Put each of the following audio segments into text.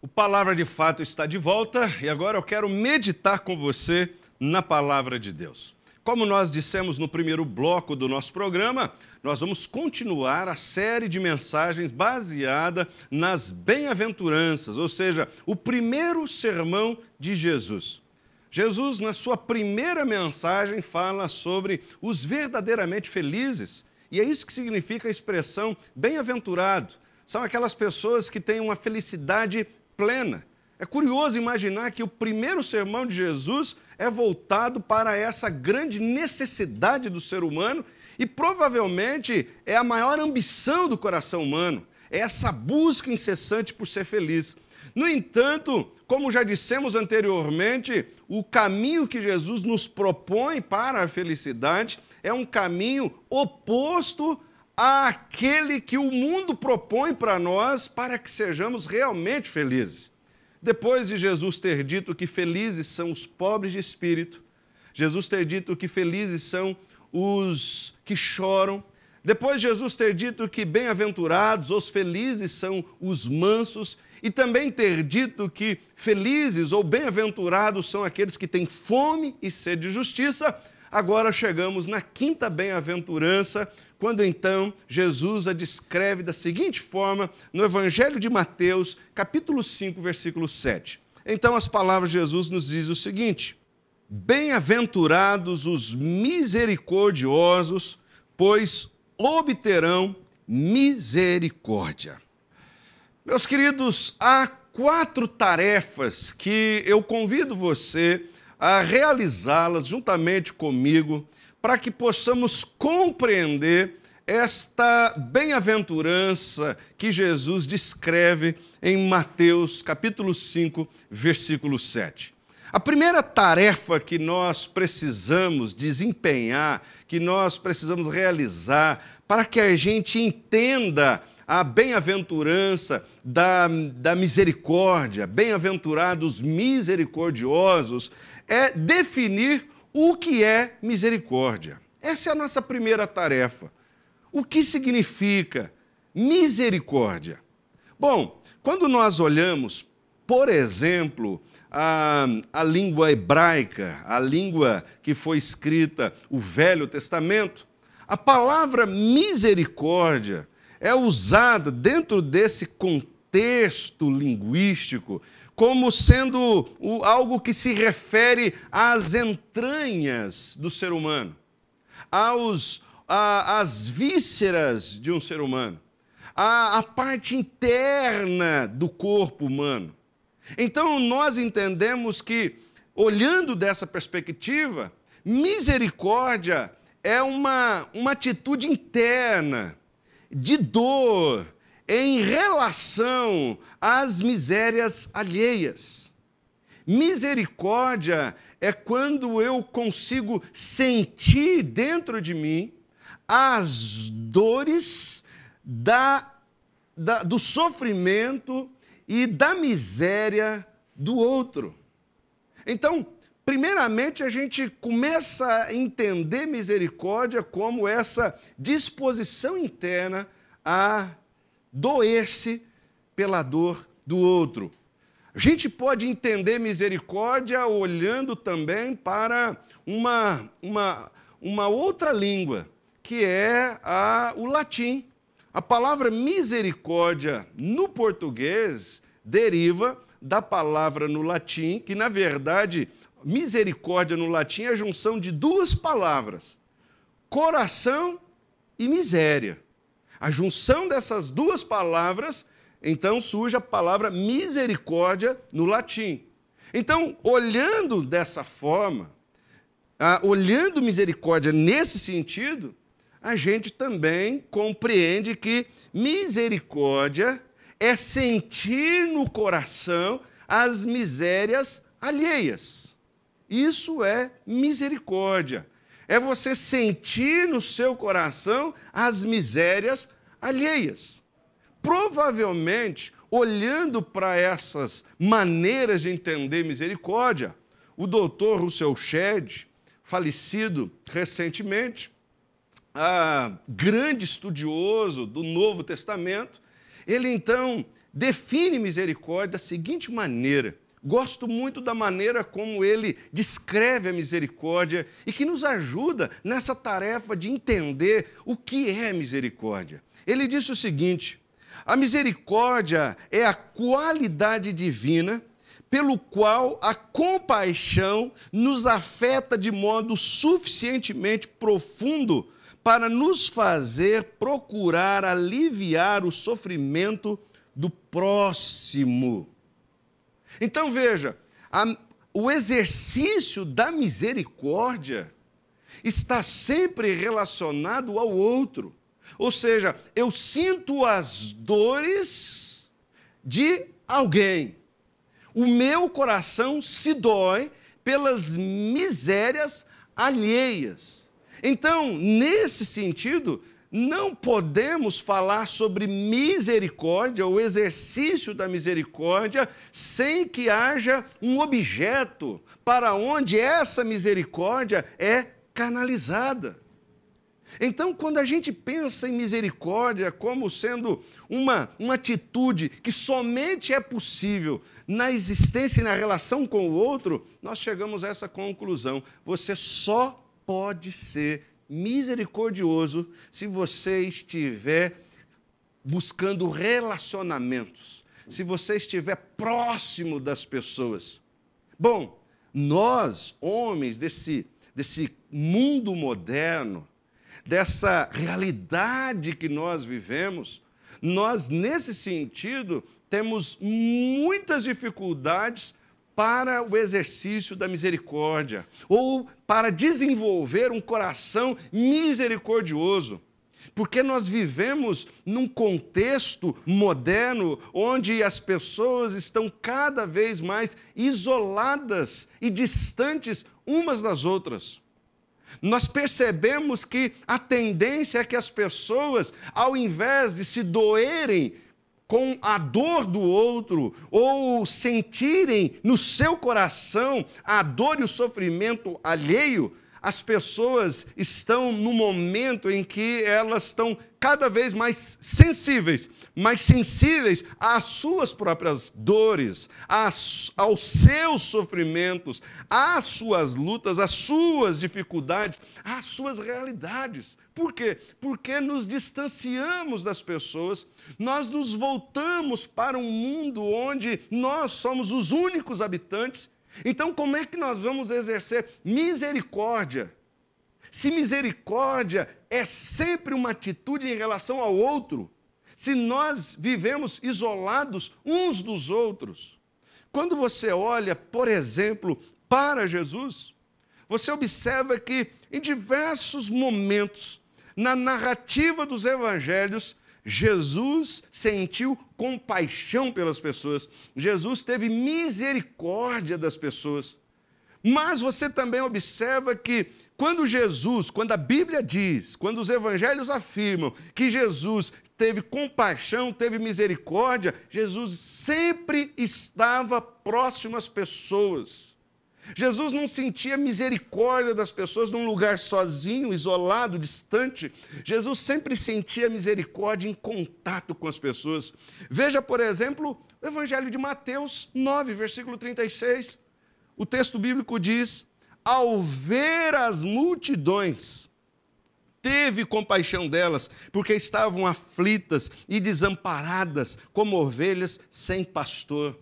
O Palavra de Fato está de volta e agora eu quero meditar com você na Palavra de Deus. Como nós dissemos no primeiro bloco do nosso programa, nós vamos continuar a série de mensagens baseada nas bem-aventuranças, ou seja, o primeiro sermão de Jesus. Jesus, na sua primeira mensagem, fala sobre os verdadeiramente felizes, e é isso que significa a expressão bem-aventurado. São aquelas pessoas que têm uma felicidade plena. É curioso imaginar que o primeiro sermão de Jesus é voltado para essa grande necessidade do ser humano e provavelmente é a maior ambição do coração humano, é essa busca incessante por ser feliz. No entanto, como já dissemos anteriormente, o caminho que Jesus nos propõe para a felicidade é um caminho oposto àquele que o mundo propõe para nós para que sejamos realmente felizes. Depois de Jesus ter dito que felizes são os pobres de espírito, Jesus ter dito que felizes são os que choram, depois de Jesus ter dito que bem-aventurados, os felizes são os mansos, e também ter dito que felizes ou bem-aventurados são aqueles que têm fome e sede de justiça, agora chegamos na quinta bem-aventurança, quando então Jesus a descreve da seguinte forma no Evangelho de Mateus, capítulo 5, versículo 7. Então as palavras de Jesus nos dizem o seguinte: bem-aventurados os misericordiosos, pois obterão misericórdia. Meus queridos, há 4 tarefas que eu convido você a realizá-las juntamente comigo para que possamos compreender esta bem-aventurança que Jesus descreve em Mateus, capítulo 5, versículo 7. A primeira tarefa que nós precisamos desempenhar, que nós precisamos realizar para que a gente entenda a bem-aventurança da misericórdia, bem-aventurados misericordiosos, é definir o que é misericórdia. Essa é a nossa primeira tarefa. O que significa misericórdia? Bom, quando nós olhamos, por exemplo, a língua hebraica, a língua que foi escrita, o Velho Testamento, a palavra misericórdia é usada dentro desse contexto linguístico como sendo algo que se refere às entranhas do ser humano, às vísceras de um ser humano, à parte interna do corpo humano. Então, nós entendemos que, olhando dessa perspectiva, misericórdia é uma atitude interna, de dor, em relação às misérias alheias. Misericórdia é quando eu consigo sentir dentro de mim as dores do sofrimento e da miséria do outro. Então, primeiramente, a gente começa a entender misericórdia como essa disposição interna a doer-se pela dor do outro. A gente pode entender misericórdia olhando também para uma outra língua, que é o latim. A palavra misericórdia no português deriva da palavra no latim, que na verdade misericórdia no latim é a junção de 2 palavras, coração e miséria. A junção dessas 2 palavras, então surge a palavra misericórdia no latim. Então, olhando dessa forma, olhando misericórdia nesse sentido, a gente também compreende que misericórdia é sentir no coração as misérias alheias. Isso é misericórdia. É você sentir no seu coração as misérias alheias. Provavelmente, olhando para essas maneiras de entender misericórdia, o doutor Russell Shedd, falecido recentemente, grande estudioso do Novo Testamento, ele então define misericórdia da seguinte maneira. Gosto muito da maneira como ele descreve a misericórdia e que nos ajuda nessa tarefa de entender o que é misericórdia. Ele disse o seguinte: a misericórdia é a qualidade divina pelo qual a compaixão nos afeta de modo suficientemente profundo para nos fazer procurar aliviar o sofrimento do próximo. Então veja, o exercício da misericórdia está sempre relacionado ao outro. Ou seja, eu sinto as dores de alguém. O meu coração se dói pelas misérias alheias. Então, nesse sentido, não podemos falar sobre misericórdia, o exercício da misericórdia, sem que haja um objeto para onde essa misericórdia é canalizada. Então, quando a gente pensa em misericórdia como sendo uma atitude que somente é possível na existência e na relação com o outro, nós chegamos a essa conclusão: você só pode ser misericordioso se você estiver buscando relacionamentos, se você estiver próximo das pessoas. Bom, nós, homens desse mundo moderno, dessa realidade que nós vivemos, nós, nesse sentido, temos muitas dificuldades para o exercício da misericórdia, ou para desenvolver um coração misericordioso. Porque nós vivemos num contexto moderno onde as pessoas estão cada vez mais isoladas e distantes umas das outras. Nós percebemos que a tendência é que as pessoas, ao invés de se doerem com a dor do outro, ou sentirem no seu coração a dor e o sofrimento alheio, as pessoas estão no momento em que elas estão cada vez mais sensíveis às suas próprias dores, aos seus sofrimentos, às suas lutas, às suas dificuldades, às suas realidades. Por quê? Porque nos distanciamos das pessoas, nós nos voltamos para um mundo onde nós somos os únicos habitantes. Então, como é que nós vamos exercer misericórdia? Se misericórdia é sempre uma atitude em relação ao outro, se nós vivemos isolados uns dos outros. Quando você olha, por exemplo, para Jesus, você observa que em diversos momentos, na narrativa dos evangelhos, Jesus sentiu compaixão pelas pessoas. Jesus teve misericórdia das pessoas. Mas você também observa que quando a Bíblia diz, quando os evangelhos afirmam que Jesus teve compaixão, teve misericórdia, Jesus sempre estava próximo às pessoas. Jesus não sentia misericórdia das pessoas num lugar sozinho, isolado, distante. Jesus sempre sentia misericórdia em contato com as pessoas. Veja, por exemplo, o Evangelho de Mateus 9, versículo 36. O texto bíblico diz: ao ver as multidões, teve compaixão delas, porque estavam aflitas e desamparadas, como ovelhas sem pastor.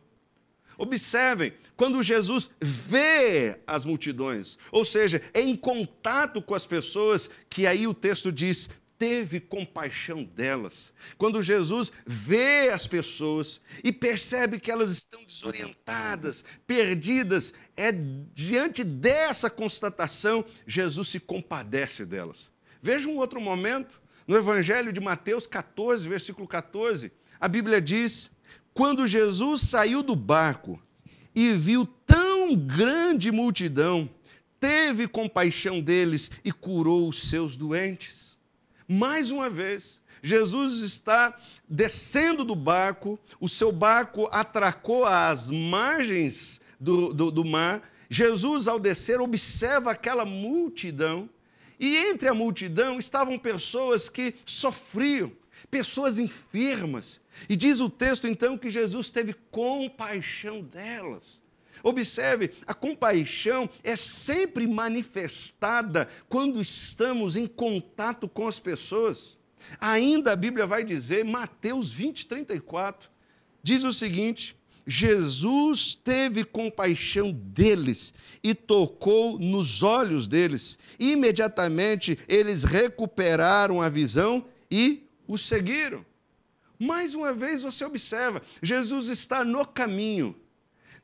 Observem, quando Jesus vê as multidões, ou seja, é em contato com as pessoas, que aí o texto diz, teve compaixão delas. Quando Jesus vê as pessoas e percebe que elas estão desorientadas, perdidas, é diante dessa constatação, Jesus se compadece delas. Veja um outro momento, no Evangelho de Mateus 14, versículo 14, a Bíblia diz: quando Jesus saiu do barco e viu tão grande multidão, teve compaixão deles e curou os seus doentes. Mais uma vez, Jesus está descendo do barco, o seu barco atracou às margens do mar. Jesus, ao descer, observa aquela multidão, e entre a multidão estavam pessoas que sofriam, pessoas enfermas. E diz o texto, então, que Jesus teve compaixão delas. Observe, a compaixão é sempre manifestada quando estamos em contato com as pessoas. Ainda a Bíblia vai dizer, Mateus 20:34, diz o seguinte: Jesus teve compaixão deles e tocou nos olhos deles. Imediatamente eles recuperaram a visão e o seguiram. Mais uma vez você observa, Jesus está no caminho.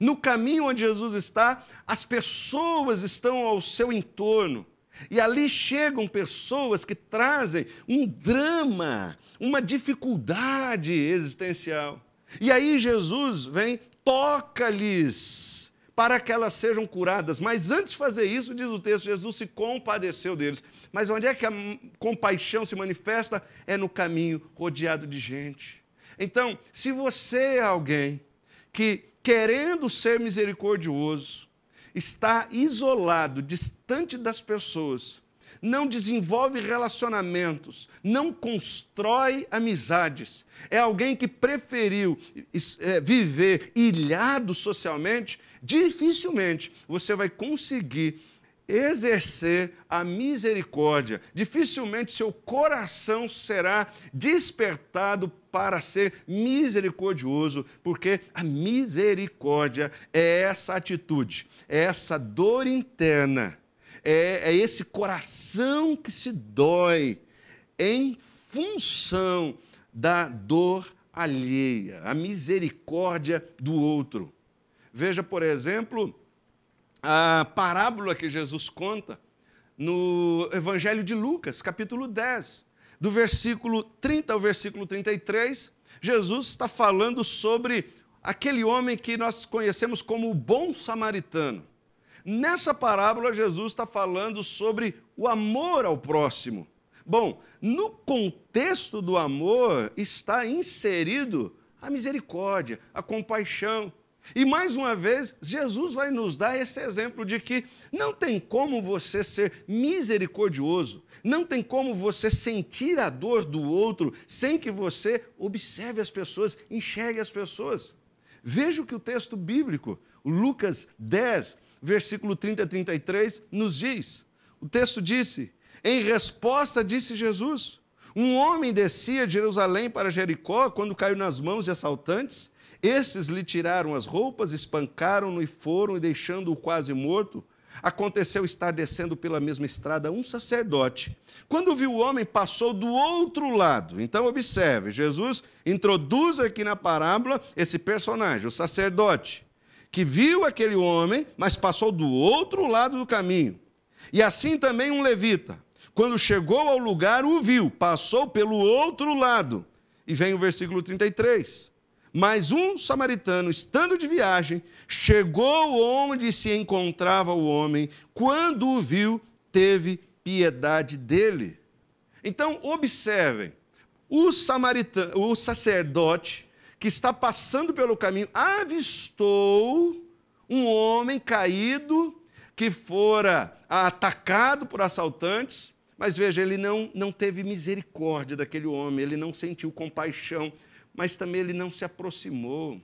No caminho onde Jesus está, as pessoas estão ao seu entorno. E ali chegam pessoas que trazem um drama, uma dificuldade existencial. E aí Jesus vem, toca-lhes para que elas sejam curadas. Mas antes de fazer isso, diz o texto, Jesus se compadeceu deles. Mas onde é que a compaixão se manifesta? É no caminho, rodeado de gente. Então, se você é alguém que, querendo ser misericordioso, está isolado, distante das pessoas, não desenvolve relacionamentos, não constrói amizades, é alguém que preferiu viver ilhado socialmente, dificilmente você vai conseguir exercer a misericórdia. Dificilmente seu coração será despertado para ser misericordioso, porque a misericórdia é essa atitude, é essa dor interna, é esse coração que se dói em função da dor alheia, a misericórdia do outro. Veja, por exemplo, a parábola que Jesus conta no Evangelho de Lucas, capítulo 10, do versículo 30 ao versículo 33, Jesus está falando sobre aquele homem que nós conhecemos como o bom samaritano. Nessa parábola, Jesus está falando sobre o amor ao próximo. Bom, no contexto do amor está inserido a misericórdia, a compaixão. E, mais uma vez, Jesus vai nos dar esse exemplo de que não tem como você ser misericordioso, não tem como você sentir a dor do outro sem que você observe as pessoas, enxergue as pessoas. Veja o que o texto bíblico, Lucas 10, versículo 30 a 33, nos diz. O texto disse: em resposta, disse Jesus, um homem descia de Jerusalém para Jericó quando caiu nas mãos de assaltantes. Esses lhe tiraram as roupas, espancaram-no e foram, e deixando-o quase morto. Aconteceu estar descendo pela mesma estrada um sacerdote. Quando viu o homem, passou do outro lado. Então, observe, Jesus introduz aqui na parábola esse personagem, o sacerdote, que viu aquele homem, mas passou do outro lado do caminho. E assim também um levita. Quando chegou ao lugar, o viu, passou pelo outro lado. E vem o versículo 33. Mas um samaritano, estando de viagem, chegou onde se encontrava o homem. Quando o viu, teve piedade dele. Então, observem, o sacerdote que está passando pelo caminho avistou um homem caído que fora atacado por assaltantes, mas veja, ele não teve misericórdia daquele homem, ele não sentiu compaixão, mas também ele não se aproximou,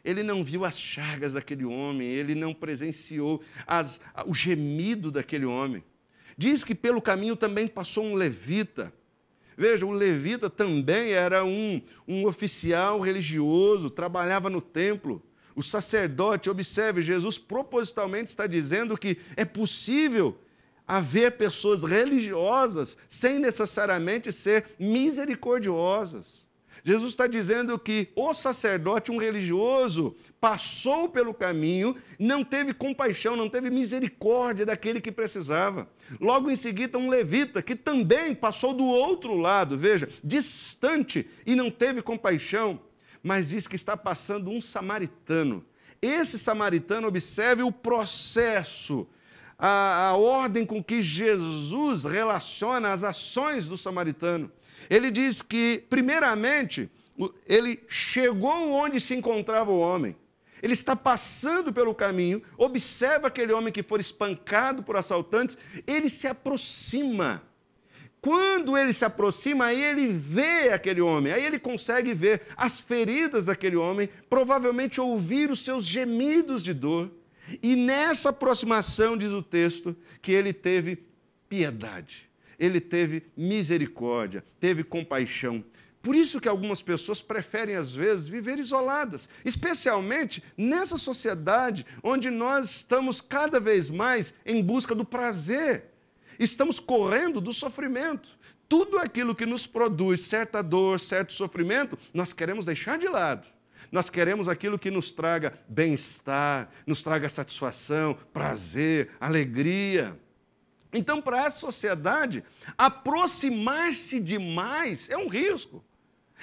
ele não viu as chagas daquele homem, ele não presenciou o gemido daquele homem. Diz que pelo caminho também passou um levita. Veja, o levita também era um oficial religioso, trabalhava no templo. O sacerdote, observe, Jesus propositalmente está dizendo que é possível haver pessoas religiosas sem necessariamente ser misericordiosas. Jesus está dizendo que o sacerdote, um religioso, passou pelo caminho, não teve compaixão, não teve misericórdia daquele que precisava. Logo em seguida, um levita, que também passou do outro lado, veja, distante, e não teve compaixão, mas diz que está passando um samaritano. Esse samaritano, observe o processo, a ordem com que Jesus relaciona as ações do samaritano. Ele diz que, primeiramente, ele chegou onde se encontrava o homem. Ele está passando pelo caminho, observa aquele homem que foi espancado por assaltantes, ele se aproxima. Quando ele se aproxima, aí ele vê aquele homem, aí ele consegue ver as feridas daquele homem, provavelmente ouvir os seus gemidos de dor. E nessa aproximação, diz o texto, que ele teve piedade, ele teve misericórdia, teve compaixão. Por isso que algumas pessoas preferem, às vezes, viver isoladas, especialmente nessa sociedade onde nós estamos cada vez mais em busca do prazer. Estamos correndo do sofrimento. Tudo aquilo que nos produz certa dor, certo sofrimento, nós queremos deixar de lado. Nós queremos aquilo que nos traga bem-estar, nos traga satisfação, prazer, alegria. Então, para essa sociedade, aproximar-se demais é um risco.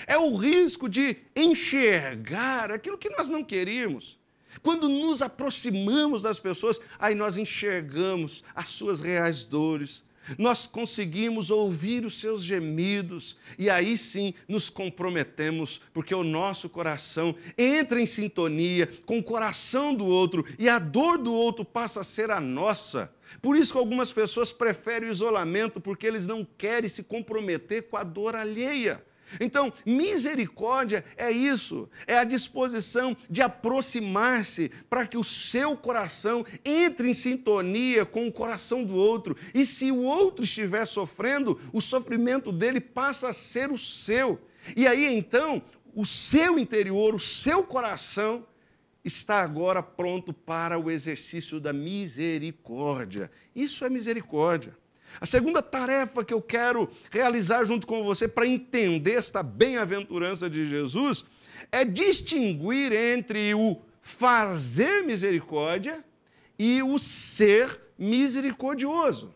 É o risco de enxergar aquilo que nós não queríamos. Quando nos aproximamos das pessoas, aí nós enxergamos as suas reais dores, nós conseguimos ouvir os seus gemidos, e aí sim nos comprometemos, porque o nosso coração entra em sintonia com o coração do outro, e a dor do outro passa a ser a nossa. Por isso que algumas pessoas preferem o isolamento, porque eles não querem se comprometer com a dor alheia. Então, misericórdia é isso, é a disposição de aproximar-se para que o seu coração entre em sintonia com o coração do outro. E se o outro estiver sofrendo, o sofrimento dele passa a ser o seu. E aí, então, o seu interior, o seu coração, está agora pronto para o exercício da misericórdia. Isso é misericórdia. A segunda tarefa que eu quero realizar junto com você para entender esta bem-aventurança de Jesus é distinguir entre o fazer misericórdia e o ser misericordioso.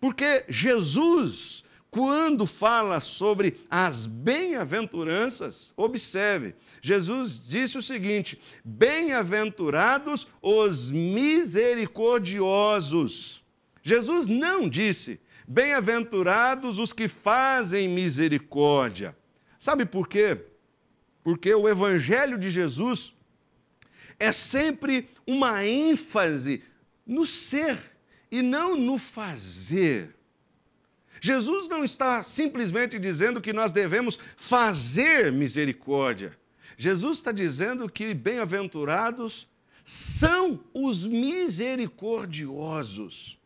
Porque Jesus, quando fala sobre as bem-aventuranças, observe, Jesus disse o seguinte: bem-aventurados os misericordiosos. Jesus não disse, bem-aventurados os que fazem misericórdia. Sabe por quê? Porque o Evangelho de Jesus é sempre uma ênfase no ser e não no fazer. Jesus não está simplesmente dizendo que nós devemos fazer misericórdia. Jesus está dizendo que bem-aventurados são os misericordiosos.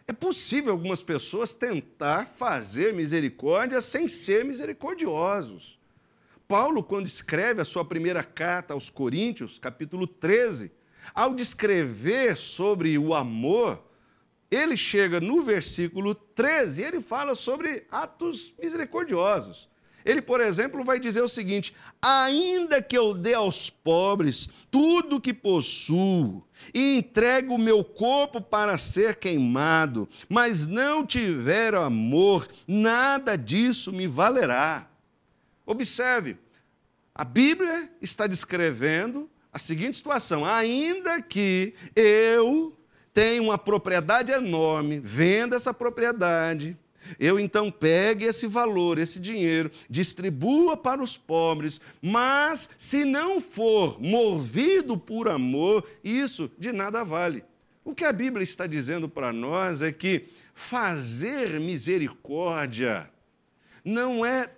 É possível algumas pessoas tentar fazer misericórdia sem ser misericordiosos. Paulo, quando escreve a sua primeira carta aos Coríntios, capítulo 13, ao descrever sobre o amor, ele chega no versículo 13 e ele fala sobre atos misericordiosos. Ele, por exemplo, vai dizer o seguinte: ainda que eu dê aos pobres tudo o que possuo e entregue o meu corpo para ser queimado, mas não tiver amor, nada disso me valerá. Observe, a Bíblia está descrevendo a seguinte situação: ainda que eu tenha uma propriedade enorme, venda essa propriedade, eu então pegue esse valor, esse dinheiro, distribua para os pobres, mas se não for movido por amor, isso de nada vale. O que a Bíblia está dizendo para nós é que fazer misericórdia não é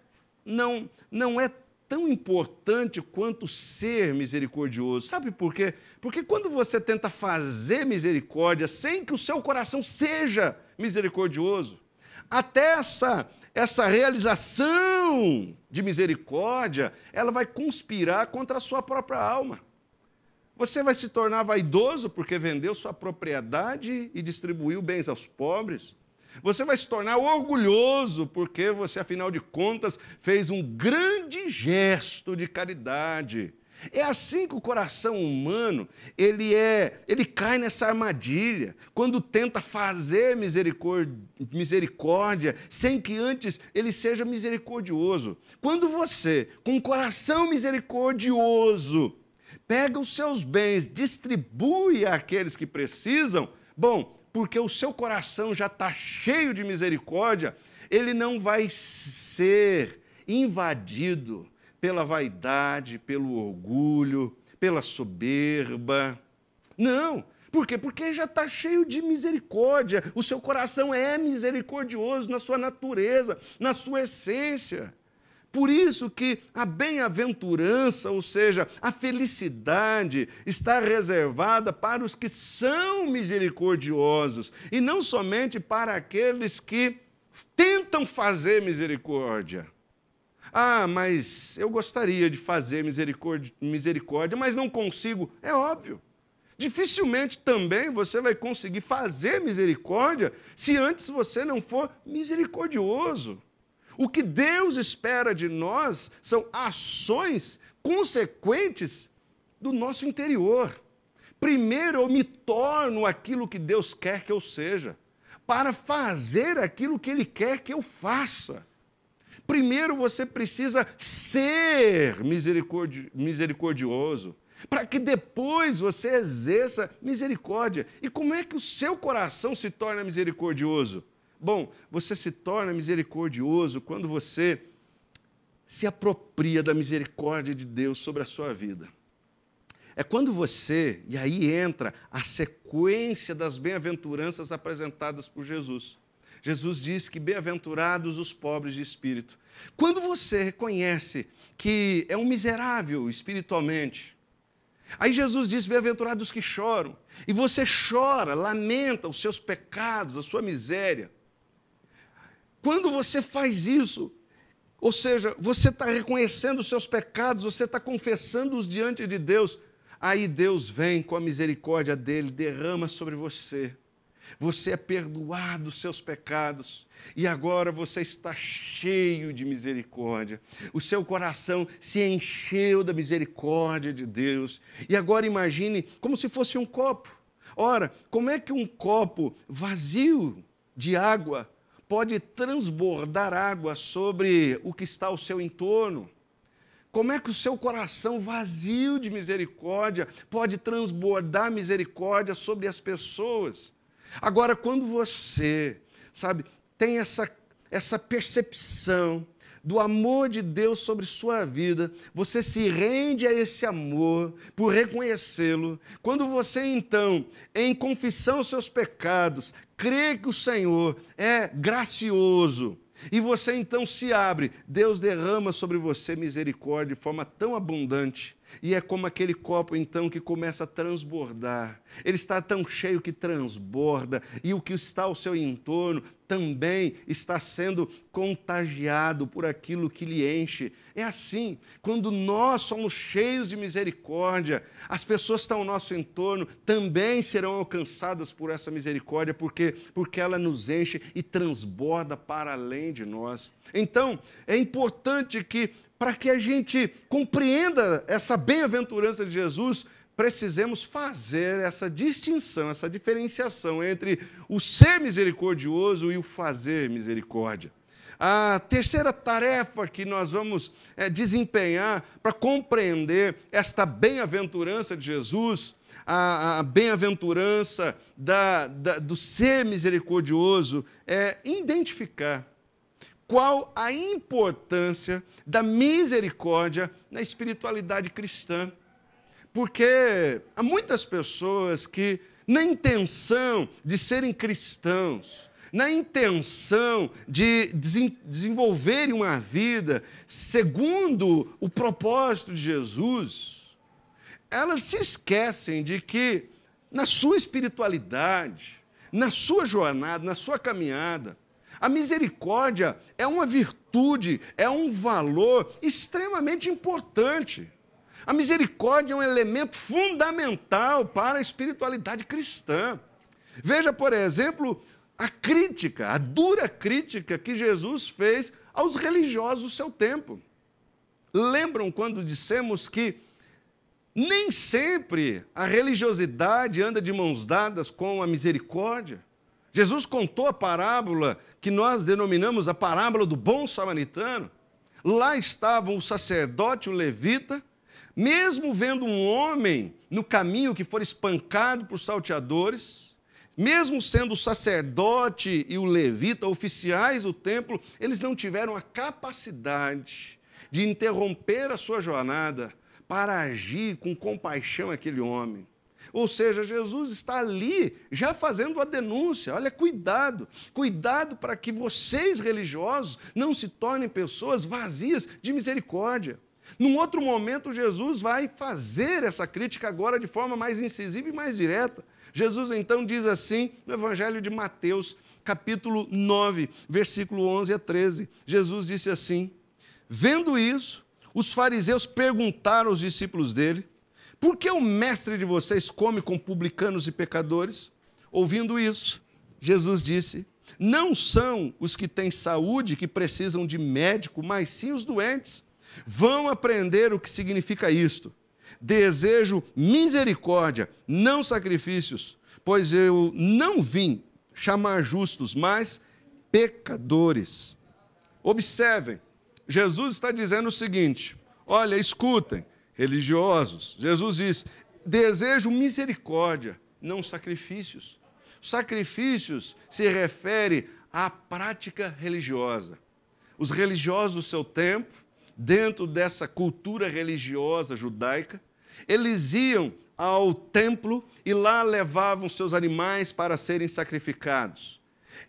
tão importante quanto ser misericordioso. Sabe por quê? Porque quando você tenta fazer misericórdia sem que o seu coração seja misericordioso, até essa realização de misericórdia, ela vai conspirar contra a sua própria alma. Você vai se tornar vaidoso porque vendeu sua propriedade e distribuiu bens aos pobres. Você vai se tornar orgulhoso porque você, afinal de contas, fez um grande gesto de caridade. É assim que o coração humano, ele cai nessa armadilha, quando tenta fazer misericórdia, sem que antes ele seja misericordioso. Quando você, com um coração misericordioso, pega os seus bens, distribui àqueles que precisam, bom, porque o seu coração já está cheio de misericórdia, ele não vai ser invadido pela vaidade, pelo orgulho, pela soberba. Não, Por quê? Porque já está cheio de misericórdia. O seu coração é misericordioso na sua natureza, na sua essência. Por isso que a bem-aventurança, ou seja, a felicidade, está reservada para os que são misericordiosos, e não somente para aqueles que tentam fazer misericórdia. Ah, mas eu gostaria de fazer misericórdia, mas não consigo. É óbvio. Dificilmente também você vai conseguir fazer misericórdia se antes você não for misericordioso. O que Deus espera de nós são ações consequentes do nosso interior. Primeiro, eu me torno aquilo que Deus quer que eu seja, para fazer aquilo que Ele quer que eu faça. Primeiro, você precisa ser misericordioso, para que depois você exerça misericórdia. E como é que o seu coração se torna misericordioso? Bom, você se torna misericordioso quando você se apropria da misericórdia de Deus sobre a sua vida. É quando você, e aí entra a sequência das bem-aventuranças apresentadas por Jesus. Jesus diz que bem-aventurados os pobres de espírito. Quando você reconhece que é um miserável espiritualmente, aí Jesus diz, bem-aventurados os que choram, e você chora, lamenta os seus pecados, a sua miséria. Quando você faz isso, ou seja, você está reconhecendo os seus pecados, você está confessando-os diante de Deus, aí Deus vem com a misericórdia dele, derrama sobre você. Você é perdoado dos seus pecados e agora você está cheio de misericórdia. O seu coração se encheu da misericórdia de Deus. E agora imagine como se fosse um copo. Ora, como é que um copo vazio de água pode transbordar água sobre o que está ao seu entorno? Como é que o seu coração vazio de misericórdia pode transbordar misericórdia sobre as pessoas? Agora, quando você, tem essa percepção do amor de Deus sobre sua vida, você se rende a esse amor por reconhecê-lo. Quando você, então, em confissão aos seus pecados, crê que o Senhor é gracioso, e você, então, se abre, Deus derrama sobre você misericórdia de forma tão abundante. E é como aquele copo, então, que começa a transbordar. Ele está tão cheio que transborda, e o que está ao seu entorno também está sendo contagiado por aquilo que lhe enche. É assim, quando nós somos cheios de misericórdia, as pessoas que estão ao nosso entorno também serão alcançadas por essa misericórdia, porque ela nos enche e transborda para além de nós. Então, é importante que, para que a gente compreenda essa bem-aventurança de Jesus, precisemos fazer essa distinção, essa diferenciação entre o ser misericordioso e o fazer misericórdia. A terceira tarefa que nós vamos desempenhar para compreender esta bem-aventurança de Jesus, a bem-aventurança do ser misericordioso, é identificar qual a importância da misericórdia na espiritualidade cristã. Porque há muitas pessoas que, na intenção de serem cristãos, na intenção de desenvolverem uma vida segundo o propósito de Jesus, elas se esquecem de que, na sua espiritualidade, na sua jornada, na sua caminhada, a misericórdia é uma virtude, é um valor extremamente importante. A misericórdia é um elemento fundamental para a espiritualidade cristã. Veja, por exemplo, a dura crítica que Jesus fez aos religiosos do seu tempo. Lembram quando dissemos que nem sempre a religiosidade anda de mãos dadas com a misericórdia? Jesus contou a parábola que nós denominamos a parábola do bom samaritano. Lá estavam o sacerdote e o levita, mesmo vendo um homem no caminho que for espancado por salteadores, mesmo sendo o sacerdote e o levita oficiais do templo, eles não tiveram a capacidade de interromper a sua jornada para agir com compaixão àquele homem. Ou seja, Jesus está ali já fazendo a denúncia. Olha, cuidado, cuidado para que vocês religiosos não se tornem pessoas vazias de misericórdia. Num outro momento, Jesus vai fazer essa crítica agora de forma mais incisiva e mais direta. Jesus então diz assim no Evangelho de Mateus, capítulo 9, versículo 11 a 13. Jesus disse assim: vendo isso, os fariseus perguntaram aos discípulos dele: por que o mestre de vocês come com publicanos e pecadores? Ouvindo isso, Jesus disse: não são os que têm saúde que precisam de médico, mas sim os doentes. Vão aprender o que significa isto. Desejo misericórdia, não sacrifícios, pois eu não vim chamar justos, mas pecadores. Observem, Jesus está dizendo o seguinte: olha, escutem, religiosos. Jesus diz: desejo misericórdia, não sacrifícios. Sacrifícios se refere à prática religiosa. Os religiosos do seu tempo, dentro dessa cultura religiosa judaica, eles iam ao templo e lá levavam seus animais para serem sacrificados.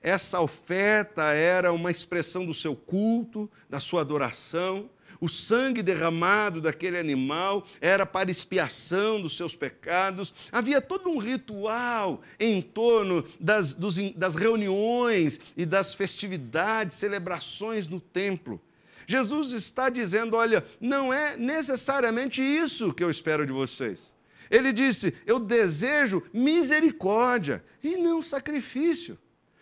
Essa oferta era uma expressão do seu culto, da sua adoração. O sangue derramado daquele animal era para expiação dos seus pecados. Havia todo um ritual em torno das reuniões e das festividades, celebrações no templo. Jesus está dizendo: olha, não é necessariamente isso que eu espero de vocês. Ele disse: eu desejo misericórdia e não sacrifício.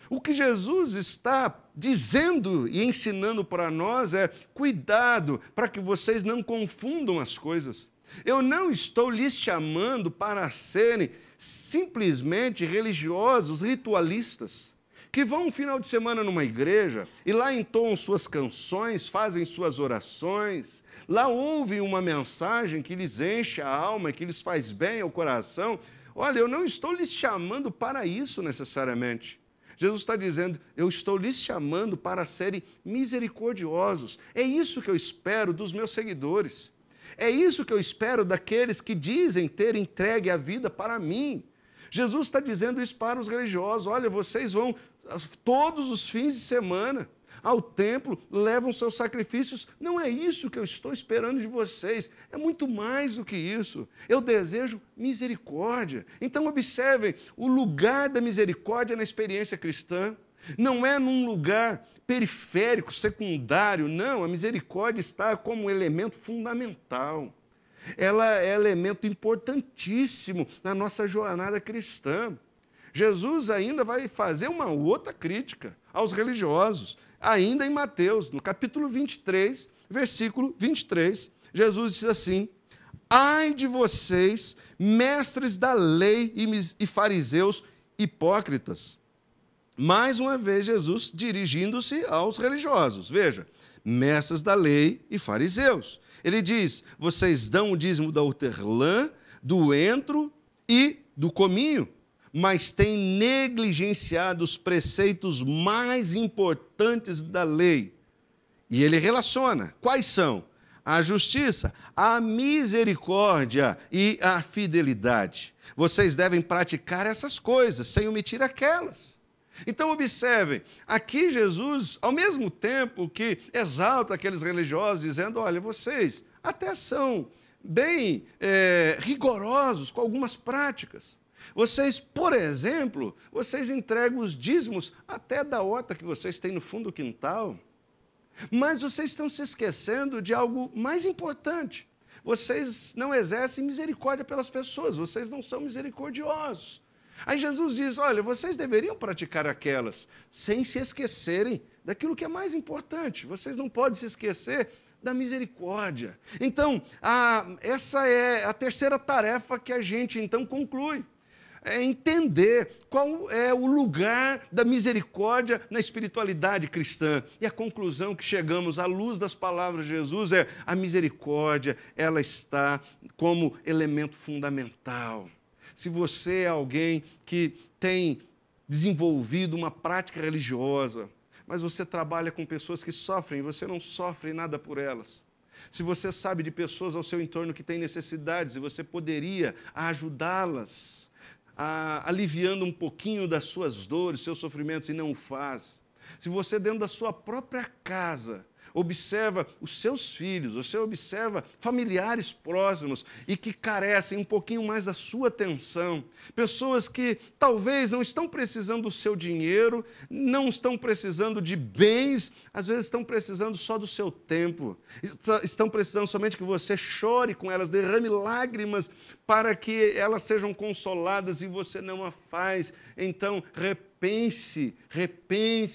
O que Jesus está dizendo e ensinando para nós é: cuidado para que vocês não confundam as coisas. Eu não estou lhes chamando para serem simplesmente religiosos, ritualistas, que vão um final de semana numa igreja e lá entoam suas canções, fazem suas orações, lá ouvem uma mensagem que lhes enche a alma, que lhes faz bem ao coração. Olha, eu não estou lhes chamando para isso necessariamente. Jesus está dizendo: eu estou lhes chamando para serem misericordiosos. É isso que eu espero dos meus seguidores. É isso que eu espero daqueles que dizem ter entregue a vida para mim. Jesus está dizendo isso para os religiosos: olha, vocês vão todos os fins de semana ao templo, levam seus sacrifícios. Não é isso que eu estou esperando de vocês, é muito mais do que isso. Eu desejo misericórdia. Então observem, o lugar da misericórdia na experiência cristã não é num lugar periférico, secundário, não. A misericórdia está como um elemento fundamental. Ela é elemento importantíssimo na nossa jornada cristã. Jesus ainda vai fazer uma outra crítica aos religiosos, ainda em Mateus, no capítulo 23, versículo 23. Jesus diz assim: ai de vocês, mestres da lei e fariseus hipócritas. Mais uma vez, Jesus dirigindo-se aos religiosos. Veja, mestres da lei e fariseus. Ele diz: vocês dão o dízimo da hortelã, do entro e do cominho, mas têm negligenciado os preceitos mais importantes da lei. E ele relaciona. Quais são? A justiça, a misericórdia e a fidelidade. Vocês devem praticar essas coisas, sem omitir aquelas. Então, observem, aqui Jesus, ao mesmo tempo que exalta aqueles religiosos, dizendo: olha, vocês até são bem rigorosos com algumas práticas. Vocês, por exemplo, vocês entregam os dízimos até da horta que vocês têm no fundo do quintal. Mas vocês estão se esquecendo de algo mais importante. Vocês não exercem misericórdia pelas pessoas, vocês não são misericordiosos. Aí Jesus diz: olha, vocês deveriam praticar aquelas, sem se esquecerem daquilo que é mais importante. Vocês não podem se esquecer da misericórdia. Então, essa é a terceira tarefa que a gente, então, conclui. É entender qual é o lugar da misericórdia na espiritualidade cristã. E a conclusão que chegamos à luz das palavras de Jesus é: a misericórdia, ela está como elemento fundamental. Se você é alguém que tem desenvolvido uma prática religiosa, mas você trabalha com pessoas que sofrem, você não sofre nada por elas. Se você sabe de pessoas ao seu entorno que têm necessidades e você poderia ajudá-las, aliviando um pouquinho das suas dores, seus sofrimentos, e não o faz. Se você, dentro da sua própria casa, observa os seus filhos, você observa familiares próximos e que carecem um pouquinho mais da sua atenção, pessoas que talvez não estão precisando do seu dinheiro, não estão precisando de bens, às vezes estão precisando só do seu tempo, estão precisando somente que você chore com elas, derrame lágrimas para que elas sejam consoladas e você não a faz. Então, repense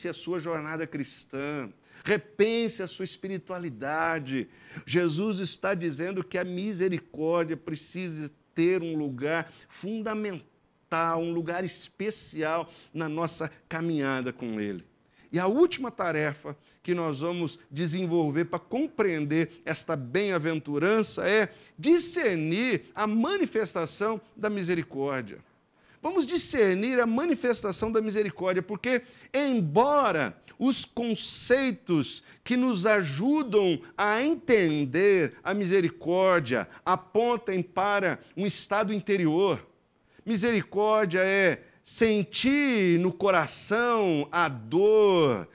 a sua jornada cristã. Repense a sua espiritualidade. Jesus está dizendo que a misericórdia precisa ter um lugar fundamental, um lugar especial na nossa caminhada com Ele. E a última tarefa que nós vamos desenvolver para compreender esta bem-aventurança é discernir a manifestação da misericórdia. Vamos discernir a manifestação da misericórdia, porque, embora os conceitos que nos ajudam a entender a misericórdia apontem para um estado interior. Misericórdia é sentir no coração a dor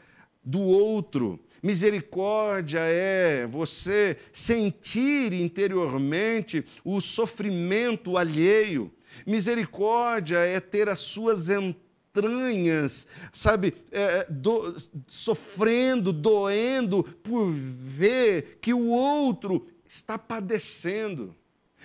do outro. Misericórdia é você sentir interiormente o sofrimento alheio. Misericórdia é ter as suas entranhas, sabe, sofrendo, doendo por ver que o outro está padecendo.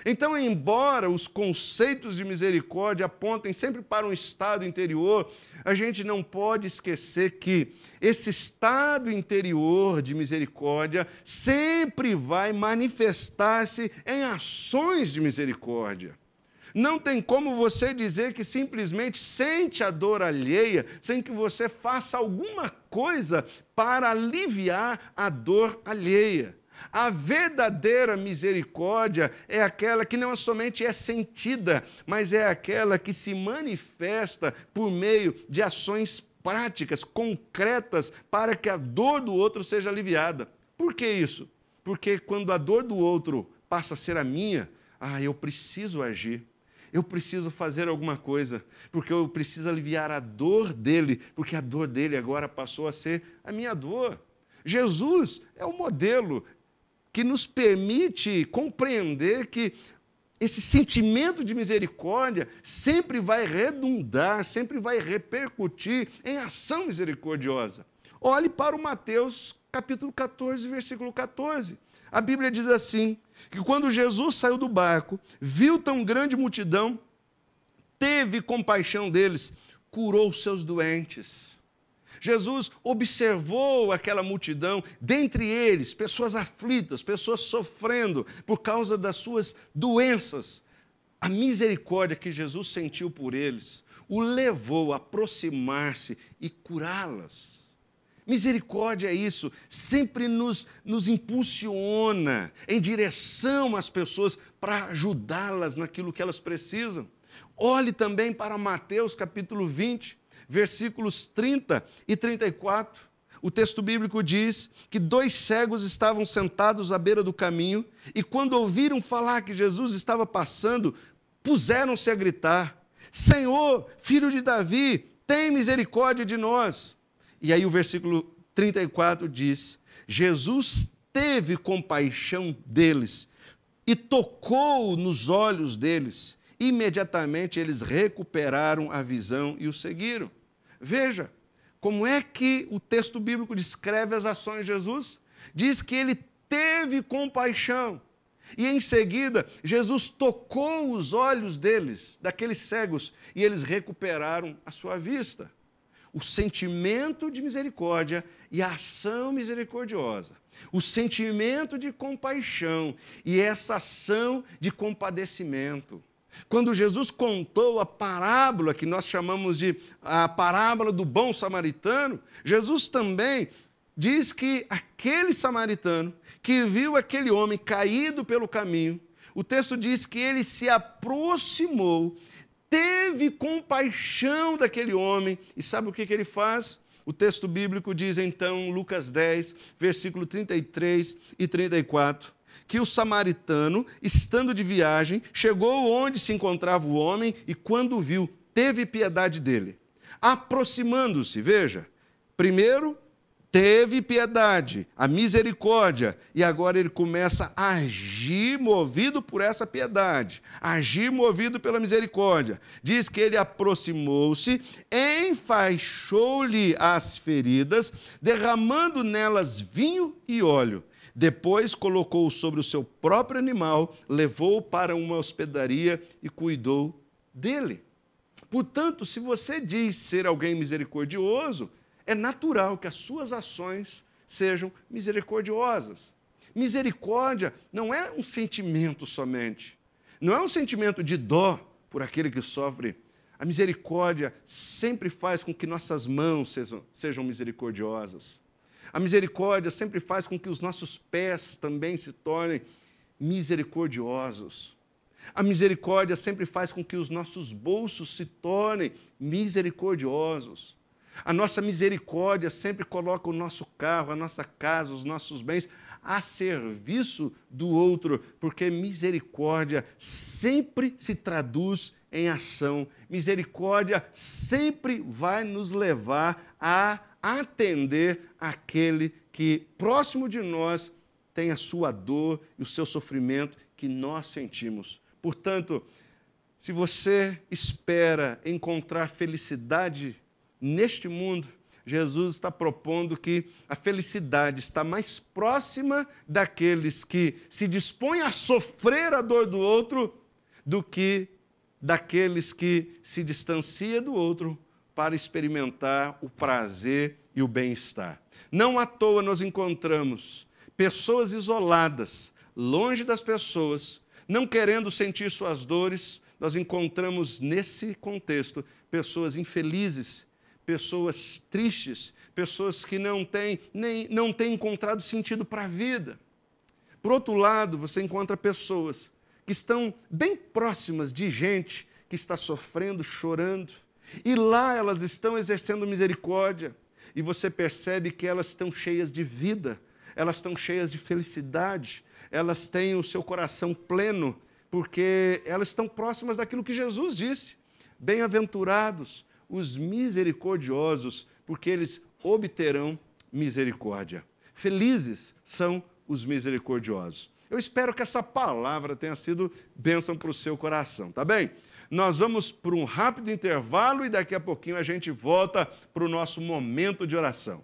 Então, embora os conceitos de misericórdia apontem sempre para um estado interior, a gente não pode esquecer que esse estado interior de misericórdia sempre vai manifestar-se em ações de misericórdia. Não tem como você dizer que simplesmente sente a dor alheia sem que você faça alguma coisa para aliviar a dor alheia. A verdadeira misericórdia é aquela que não somente é sentida, mas é aquela que se manifesta por meio de ações práticas, concretas, para que a dor do outro seja aliviada. Por que isso? Porque quando a dor do outro passa a ser a minha, eu preciso agir. Eu preciso fazer alguma coisa, porque eu preciso aliviar a dor dele, porque a dor dele agora passou a ser a minha dor. Jesus é o modelo que nos permite compreender que esse sentimento de misericórdia sempre vai redundar, sempre vai repercutir em ação misericordiosa. Olhe para o Mateus capítulo 14, versículo 14. A Bíblia diz assim, que quando Jesus saiu do barco, viu tão grande multidão, teve compaixão deles, curou seus doentes. Jesus observou aquela multidão, dentre eles, pessoas aflitas, pessoas sofrendo por causa das suas doenças. A misericórdia que Jesus sentiu por eles o levou a aproximar-se e curá-las. Misericórdia é isso, sempre nos impulsiona em direção às pessoas para ajudá-las naquilo que elas precisam. Olhe também para Mateus capítulo 20, versículos 30 e 34. O texto bíblico diz que 2 cegos estavam sentados à beira do caminho e quando ouviram falar que Jesus estava passando, puseram-se a gritar: Senhor, filho de Davi, tem misericórdia de nós. E aí o versículo 34 diz: Jesus teve compaixão deles e tocou nos olhos deles. Imediatamente eles recuperaram a visão e o seguiram. Veja, como é que o texto bíblico descreve as ações de Jesus? Diz que ele teve compaixão. E em seguida, Jesus tocou os olhos deles, daqueles cegos, e eles recuperaram a sua vista. O sentimento de misericórdia e a ação misericordiosa. O sentimento de compaixão e essa ação de compadecimento. Quando Jesus contou a parábola, que nós chamamos de a parábola do bom samaritano, Jesus também diz que aquele samaritano que viu aquele homem caído pelo caminho, o texto diz que ele se aproximou, teve compaixão daquele homem, e sabe o que ele faz? O texto bíblico diz então, Lucas 10, versículo 33 e 34, que o samaritano, estando de viagem, chegou onde se encontrava o homem e, quando o viu, teve piedade dele. Aproximando-se, veja, primeiro teve piedade, a misericórdia, e agora ele começa a agir movido por essa piedade, agir movido pela misericórdia. Diz que ele aproximou-se, enfaixou-lhe as feridas, derramando nelas vinho e óleo. Depois colocou-o sobre o seu próprio animal, levou-o para uma hospedaria e cuidou dele. Portanto, se você diz ser alguém misericordioso, é natural que as suas ações sejam misericordiosas. Misericórdia não é um sentimento somente. Não é um sentimento de dó por aquele que sofre. A misericórdia sempre faz com que nossas mãos sejam misericordiosas. A misericórdia sempre faz com que os nossos pés também se tornem misericordiosos. A misericórdia sempre faz com que os nossos bolsos se tornem misericordiosos. A nossa misericórdia sempre coloca o nosso carro, a nossa casa, os nossos bens a serviço do outro, porque misericórdia sempre se traduz em ação. Misericórdia sempre vai nos levar a atender aquele que, próximo de nós, tem a sua dor e o seu sofrimento que nós sentimos. Portanto, se você espera encontrar felicidade neste mundo, Jesus está propondo que a felicidade está mais próxima daqueles que se dispõem a sofrer a dor do outro do que daqueles que se distanciam do outro para experimentar o prazer e o bem-estar. Não à toa nós encontramos pessoas isoladas, longe das pessoas, não querendo sentir suas dores. Nós encontramos nesse contexto pessoas infelizes, pessoas tristes, pessoas que não têm encontrado sentido para a vida. Por outro lado, você encontra pessoas que estão bem próximas de gente que está sofrendo, chorando, e lá elas estão exercendo misericórdia, e você percebe que elas estão cheias de vida, elas estão cheias de felicidade, elas têm o seu coração pleno, porque elas estão próximas daquilo que Jesus disse. Bem-aventurados os misericordiosos, porque eles obterão misericórdia. Felizes são os misericordiosos. Eu espero que essa palavra tenha sido bênção para o seu coração, tá bem? Nós vamos para um rápido intervalo e daqui a pouquinho a gente volta para o nosso momento de oração.